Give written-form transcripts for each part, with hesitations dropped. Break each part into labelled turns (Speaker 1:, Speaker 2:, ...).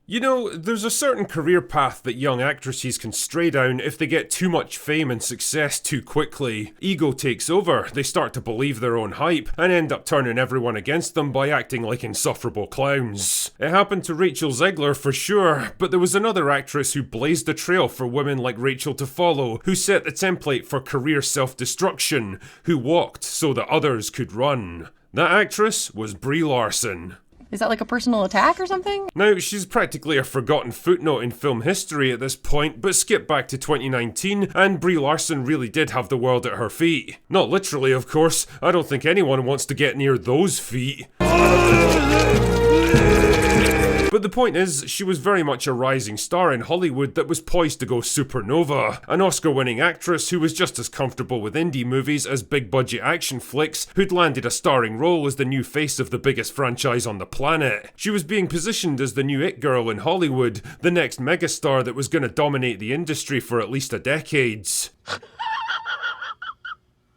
Speaker 1: You know, there's a certain career path that young actresses can stray down if they get too much fame and success too quickly. Ego takes over, they start to believe their own hype, and end up turning everyone against them by acting like insufferable clowns. It happened to Rachel Zegler for sure, but there was another actress who blazed the trail for women like Rachel to follow, who set the template for career self-destruction, who walked so that others could run. That actress was Brie Larson.
Speaker 2: Is that like a personal attack or something?
Speaker 1: Now, she's practically a forgotten footnote in film history at this point, but skip back to 2019 and Brie Larson really did have the world at her feet. Not literally, of course. I don't think anyone wants to get near those feet. But the point is, she was very much a rising star in Hollywood that was poised to go supernova. An Oscar-winning actress who was just as comfortable with indie movies as big-budget action flicks, who'd landed a starring role as the new face of the biggest franchise on the planet. She was being positioned as the new it girl in Hollywood, the next megastar that was going to dominate the industry for at least a decade.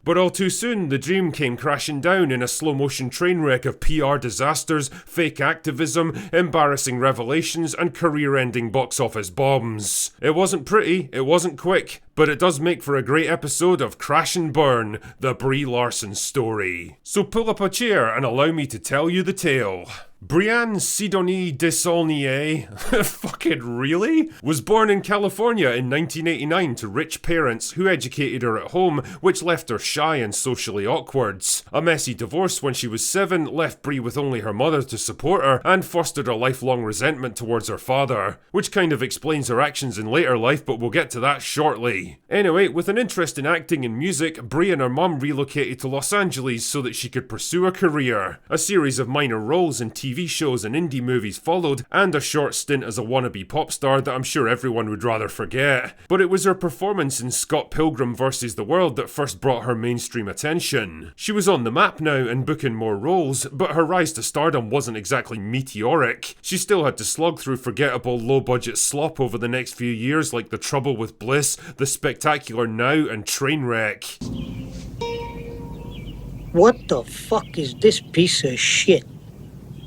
Speaker 1: But all too soon, the dream came crashing down in a slow-motion train wreck of PR disasters, fake activism, embarrassing revelations, and career-ending box office bombs. It wasn't pretty, it wasn't quick, but it does make for a great episode of Crash and Burn, the Brie Larson story. So pull up a chair and allow me to tell you the tale. Brianne Sidonie Desaulniers, fucking really? Was born in California in 1989 to rich parents who educated her at home, which left her shy and socially awkward. A messy divorce when she was 7 left Brie with only her mother to support her and fostered a lifelong resentment towards her father, which kind of explains her actions in later life, but we'll get to that shortly. Anyway, with an interest in acting and music, Brie and her mum relocated to Los Angeles so that she could pursue a career. A series of minor roles in TV shows and indie movies followed, and a short stint as a wannabe pop star that I'm sure everyone would rather forget. But it was her performance in Scott Pilgrim vs. the World that first brought her mainstream attention. She was on the map now and booking more roles, but her rise to stardom wasn't exactly meteoric. She still had to slog through forgettable low-budget slop over the next few years like The Trouble with Bliss, The Spectacular Now, and Trainwreck.
Speaker 3: What the fuck is this piece of shit?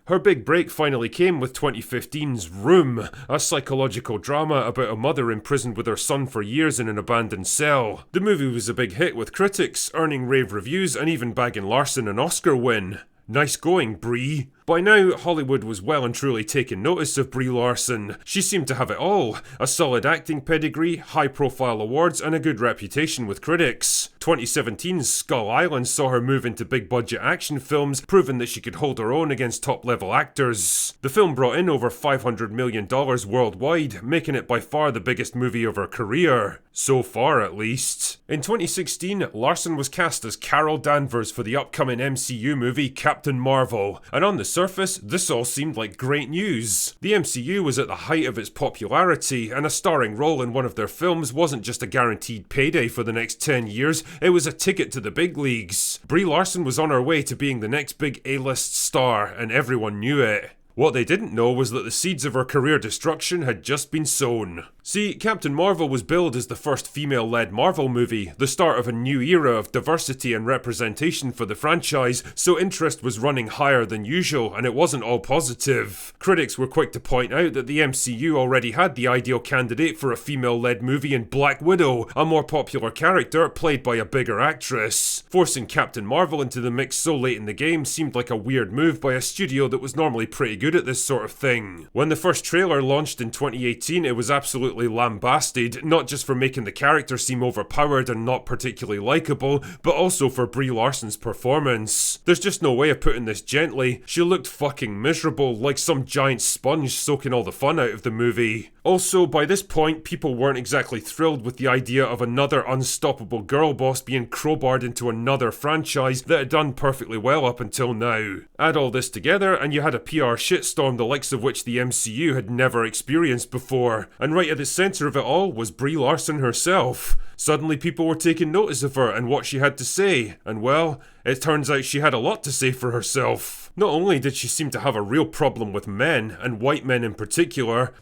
Speaker 1: Her big break finally came with 2015's Room, a psychological drama about a mother imprisoned with her son for years in an abandoned cell. The movie was a big hit with critics, earning rave reviews and even bagging Larson an Oscar win. Nice going, Brie. By now, Hollywood was well and truly taking notice of Brie Larson. She seemed to have it all. A solid acting pedigree, high-profile awards, and a good reputation with critics. 2017's Skull Island saw her move into big-budget action films, proving that she could hold her own against top-level actors. The film brought in over $500 million worldwide, making it by far the biggest movie of her career. So far, at least. In 2016, Larson was cast as Carol Danvers for the upcoming MCU movie Captain Marvel, and on the surface, this all seemed like great news. The MCU was at the height of its popularity, and a starring role in one of their films wasn't just a guaranteed payday for the next 10 years, it was a ticket to the big leagues. Brie Larson was on her way to being the next big A-list star, and everyone knew it. What they didn't know was that the seeds of her career destruction had just been sown. See, Captain Marvel was billed as the first female-led Marvel movie, the start of a new era of diversity and representation for the franchise, so interest was running higher than usual, and it wasn't all positive. Critics were quick to point out that the MCU already had the ideal candidate for a female-led movie in Black Widow, a more popular character played by a bigger actress. Forcing Captain Marvel into the mix so late in the game seemed like a weird move by a studio that was normally pretty good at this sort of thing. When the first trailer launched in 2018, it was absolutely lambasted, not just for making the character seem overpowered and not particularly likeable, but also for Brie Larson's performance. There's just no way of putting this gently. She looked fucking miserable, like some giant sponge soaking all the fun out of the movie. Also, by this point, people weren't exactly thrilled with the idea of another unstoppable girl boss being crowbarred into another franchise that had done perfectly well up until now. Add all this together and you had a PR shitstorm the likes of which the MCU had never experienced before, and right at the centre of it all was Brie Larson herself. Suddenly people were taking notice of her and what she had to say, and well, it turns out she had a lot to say for herself. Not only did she seem to have a real problem with men, and white men in particular,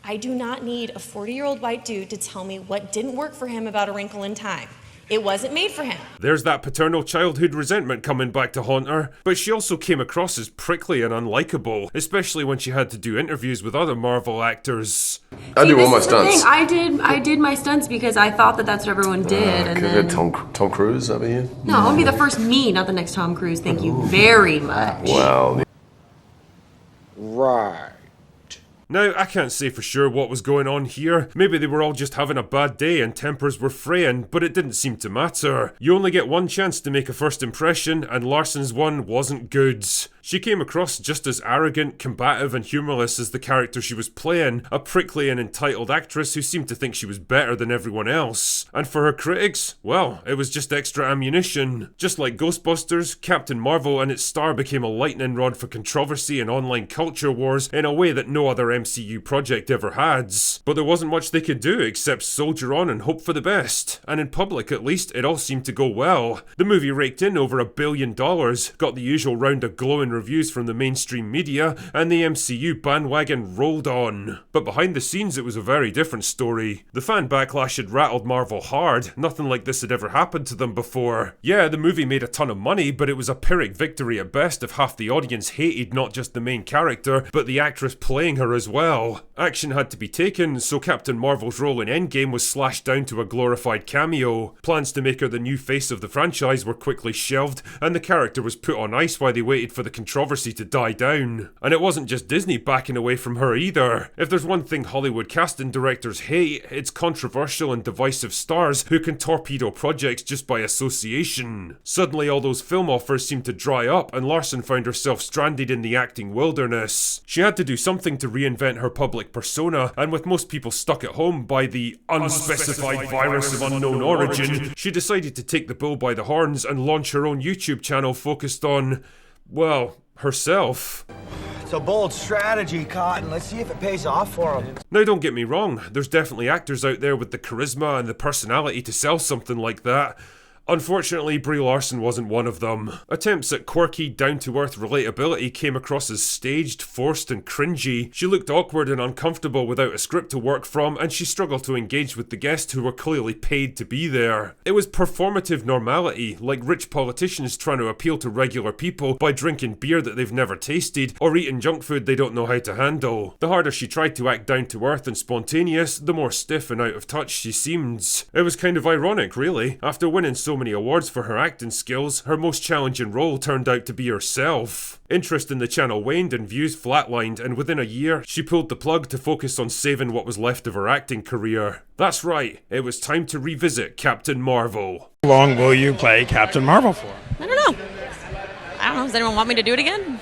Speaker 4: I do not need a 40-year-old white dude to tell me what didn't work for him about A Wrinkle in Time. It wasn't made for him.
Speaker 1: There's that paternal childhood resentment coming back to haunt her, but she also came across as prickly and unlikable, especially when she had to do interviews with other Marvel actors.
Speaker 5: I do all my stunts.
Speaker 4: I did my stunts because I thought that that's what everyone did. And then
Speaker 5: Tom Cruise over here?
Speaker 4: no, I want to be the first me, not the next Tom Cruise. Thank you very much.
Speaker 5: Wow.
Speaker 3: Right.
Speaker 1: Now, I can't say for sure what was going on here. Maybe they were all just having a bad day and tempers were fraying, but it didn't seem to matter. You only get one chance to make a first impression, and Larson's one wasn't good. She came across just as arrogant, combative, and humorless as the character she was playing, a prickly and entitled actress who seemed to think she was better than everyone else. And for her critics, well, it was just extra ammunition. Just like Ghostbusters, Captain Marvel and its star became a lightning rod for controversy and online culture wars in a way that no other MCU project ever had. But there wasn't much they could do except soldier on and hope for the best. And in public at least, it all seemed to go well. The movie raked in over $1 billion, got the usual round of glowing reviews from the mainstream media, and the MCU bandwagon rolled on. But behind the scenes it was a very different story. The fan backlash had rattled Marvel hard, nothing like this had ever happened to them before. Yeah, the movie made a ton of money, but it was a Pyrrhic victory at best if half the audience hated not just the main character, but the actress playing her as well. Action had to be taken, so Captain Marvel's role in Endgame was slashed down to a glorified cameo. Plans to make her the new face of the franchise were quickly shelved, and the character was put on ice while they waited for the controversy to die down. And it wasn't just Disney backing away from her either. If there's one thing Hollywood casting directors hate, it's controversial and divisive stars who can torpedo projects just by association. Suddenly all those film offers seemed to dry up, and Larson found herself stranded in the acting wilderness. She had to do something to reinvent her public persona, and with most people stuck at home by the unspecified virus of unknown origin, she decided to take the bull by the horns and launch her own YouTube channel focused on, well, herself.
Speaker 6: It's a bold strategy, Cotton. Let's see if it pays off for him.
Speaker 1: Now don't get me wrong, there's definitely actors out there with the charisma and the personality to sell something like that. Unfortunately, Brie Larson wasn't one of them. Attempts at quirky, down-to-earth relatability came across as staged, forced and cringy. She looked awkward and uncomfortable without a script to work from, and she struggled to engage with the guests who were clearly paid to be there. It was performative normality, like rich politicians trying to appeal to regular people by drinking beer that they've never tasted, or eating junk food they don't know how to handle. The harder she tried to act down-to-earth and spontaneous, the more stiff and out of touch she seemed. It was kind of ironic, really. After winning so many awards for her acting skills, her most challenging role turned out to be herself. Interest in the channel waned and views flatlined, and within a year, she pulled the plug to focus on saving what was left of her acting career. That's right, it was time to revisit Captain Marvel.
Speaker 7: How long will you play Captain Marvel for?
Speaker 4: I don't know. Does anyone want me to do it again?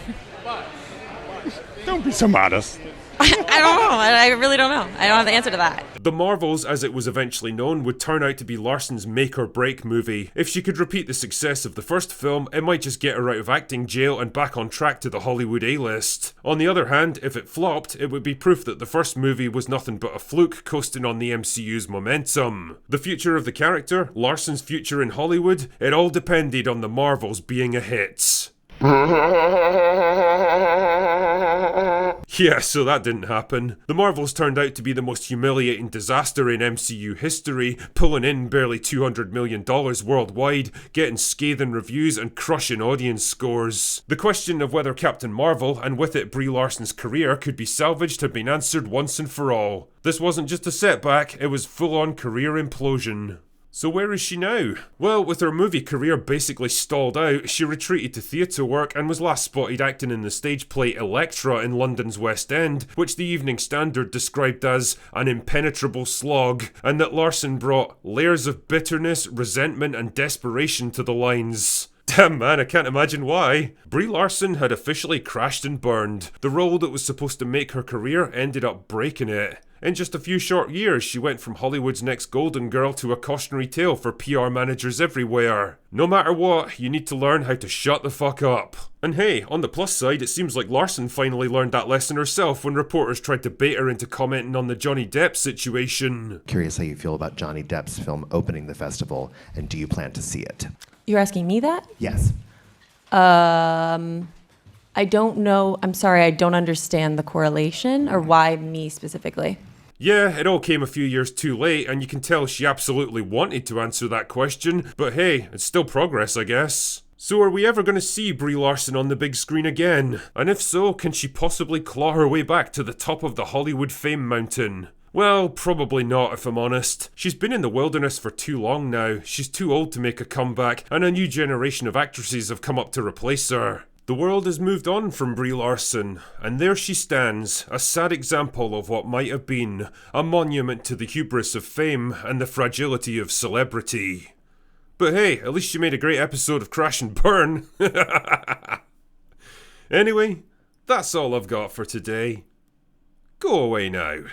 Speaker 7: Don't be so modest.
Speaker 4: I don't know. I really don't know. I don't have the answer to that.
Speaker 1: The Marvels, as it was eventually known, would turn out to be Larson's make or break movie. If she could repeat the success of the first film, it might just get her out of acting jail and back on track to the Hollywood A-list. On the other hand, if it flopped, it would be proof that the first movie was nothing but a fluke coasting on the MCU's momentum. The future of the character, Larson's future in Hollywood, it all depended on the Marvels being a hit. Yeah, so that didn't happen. The Marvels turned out to be the most humiliating disaster in MCU history, pulling in barely $200 million worldwide, getting scathing reviews and crushing audience scores. The question of whether Captain Marvel, and with it Brie Larson's career, could be salvaged had been answered once and for all. This wasn't just a setback, it was full-on career implosion. So where is she now? Well, with her movie career basically stalled out, she retreated to theatre work and was last spotted acting in the stage play Electra in London's West End, which the Evening Standard described as an impenetrable slog, and that Larson brought layers of bitterness, resentment and desperation to the lines. Damn man, I can't imagine why. Brie Larson had officially crashed and burned. The role that was supposed to make her career ended up breaking it. In just a few short years, she went from Hollywood's next golden girl to a cautionary tale for PR managers everywhere. No matter what, you need to learn how to shut the fuck up. And hey, on the plus side, it seems like Larson finally learned that lesson herself when reporters tried to bait her into commenting on the Johnny Depp situation.
Speaker 8: Curious how you feel about Johnny Depp's film opening the festival, and do you plan to see it?
Speaker 2: You're asking me that?
Speaker 8: Yes.
Speaker 2: I don't know. I'm sorry, I don't understand the correlation or why me specifically.
Speaker 1: Yeah, it all came a few years too late, and you can tell she absolutely wanted to answer that question, but hey, it's still progress, I guess. So are we ever going to see Brie Larson on the big screen again? And if so, can she possibly claw her way back to the top of the Hollywood fame mountain? Well, probably not if I'm honest. She's been in the wilderness for too long now, she's too old to make a comeback, and a new generation of actresses have come up to replace her. The world has moved on from Brie Larson, and there she stands, a sad example of what might have been, a monument to the hubris of fame and the fragility of celebrity. But hey, at least she made a great episode of Crash and Burn. Anyway, that's all I've got for today. Go away now.